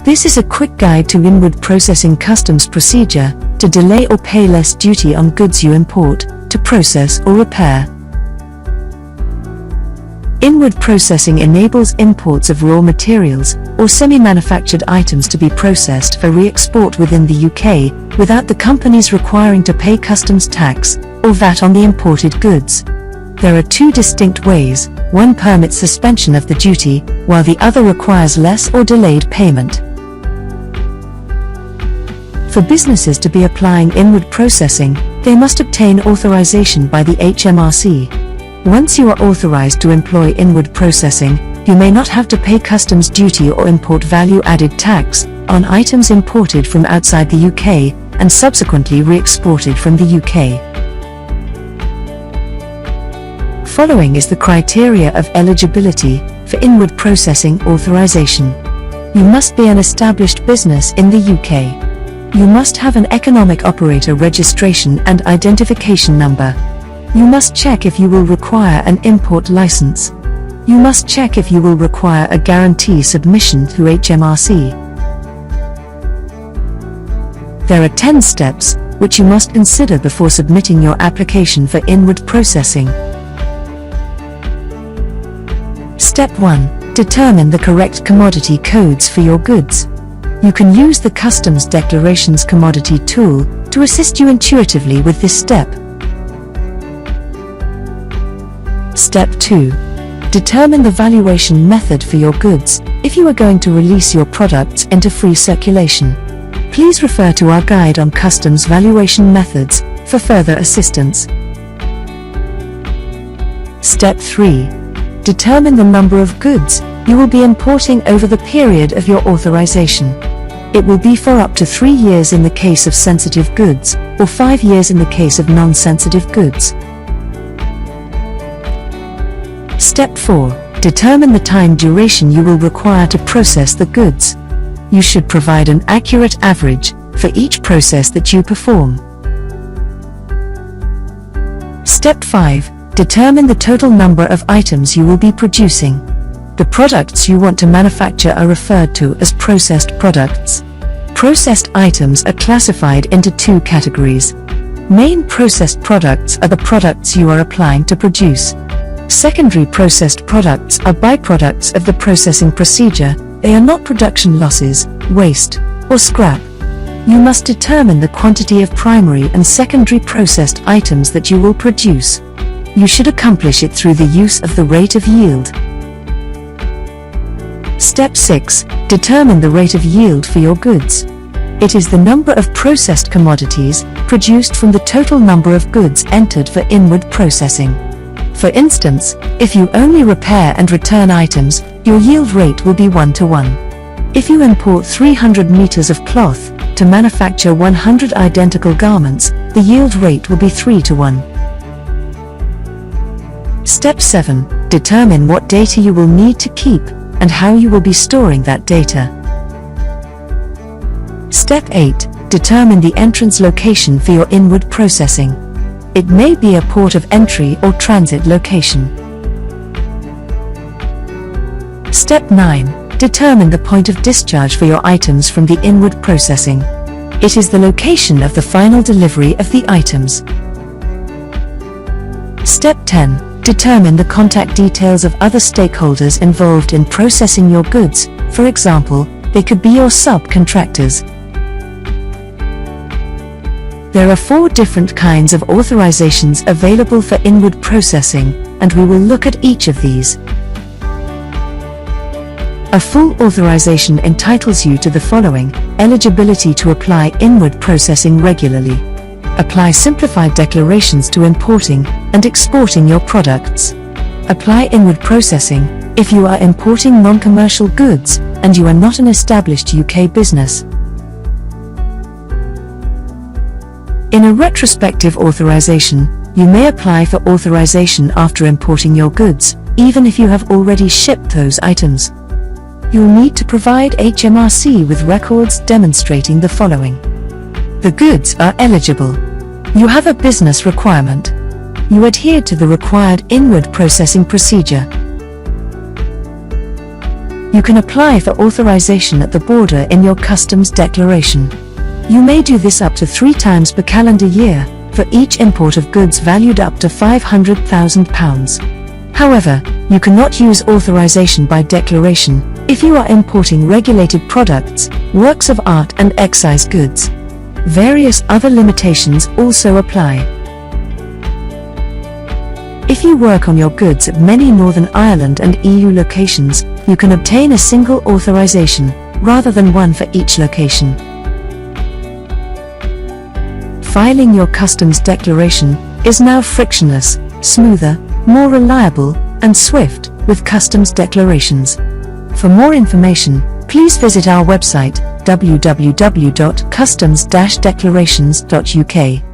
This is a quick guide to inward processing customs procedure to delay or pay less duty on goods you import, to process or repair. Inward processing enables imports of raw materials or semi-manufactured items to be processed for re-export within the UK without the companies requiring to pay customs tax or VAT on the imported goods. There are two distinct ways: one permits suspension of the duty, while the other requires less or delayed payment. For businesses to be applying inward processing, they must obtain authorization by the HMRC. Once you are authorized to employ inward processing, you may not have to pay customs duty or import value-added tax on items imported from outside the UK and subsequently re-exported from the UK. Following is the criteria of eligibility for inward processing authorization. You must be an established business in the UK. You must have an economic operator registration and identification number. You must check if you will require an import license. You must check if you will require a guarantee submission through HMRC. There are 10 steps which you must consider before submitting your application for inward processing. Step 1. Determine the correct commodity codes for your goods. You can use the Customs Declarations Commodity tool to assist you intuitively with this step. Step 2. Determine the valuation method for your goods if you are going to release your products into free circulation. Please refer to our guide on customs valuation methods for further assistance. Step 3. Determine the number of goods you will be importing over the period of your authorization. It will be for up to 3 years in the case of sensitive goods, or 5 years in the case of non-sensitive goods. Step 4. Determine the time duration you will require to process the goods. You should provide an accurate average for each process that you perform. Step 5. Determine the total number of items you will be producing. The products you want to manufacture are referred to as processed products. Processed items are classified into 2 categories. Main processed products are the products you are applying to produce. Secondary processed products are byproducts of the processing procedure. They are not production losses, waste, or scrap. You must determine the quantity of primary and secondary processed items that you will produce. You should accomplish it through the use of the rate of yield. Step 6. Determine the rate of yield for your goods. It is the number of processed commodities produced from the total number of goods entered for inward processing. For instance, if you only repair and return items, your yield rate will be 1:1. If you import 300 meters of cloth to manufacture 100 identical garments, the yield rate will be 3:1. Step 7. Determine what data you will need to keep and how you will be storing that data. Step 8. Determine the entrance location for your inward processing. It may be a port of entry or transit location. Step 9. Determine the point of discharge for your items from the inward processing. It is the location of the final delivery of the items. Step 10. Determine the contact details of other stakeholders involved in processing your goods. For example, they could be your subcontractors. There are 4 different kinds of authorizations available for inward processing, and we will look at each of these. A full authorization entitles you to the following: eligibility to apply inward processing regularly. Apply simplified declarations to importing and exporting your products. Apply inward processing if you are importing non-commercial goods and you are not an established UK business. In a retrospective authorization, you may apply for authorization after importing your goods, even if you have already shipped those items. You'll need to provide HMRC with records demonstrating the following: the goods are eligible. You have a business requirement. You adhere to the required inward processing procedure. You can apply for authorization at the border in your customs declaration. You may do this up to 3 times per calendar year, for each import of goods valued up to £500,000. However, you cannot use authorization by declaration if you are importing regulated products, works of art and excise goods. Various other limitations also apply. If you work on your goods at many Northern Ireland and EU locations, you can obtain a single authorization, rather than one for each location. Filing your customs declaration is now frictionless, smoother, more reliable, and swift with customs declarations. For more information, please visit our website www.customs-declarations.uk.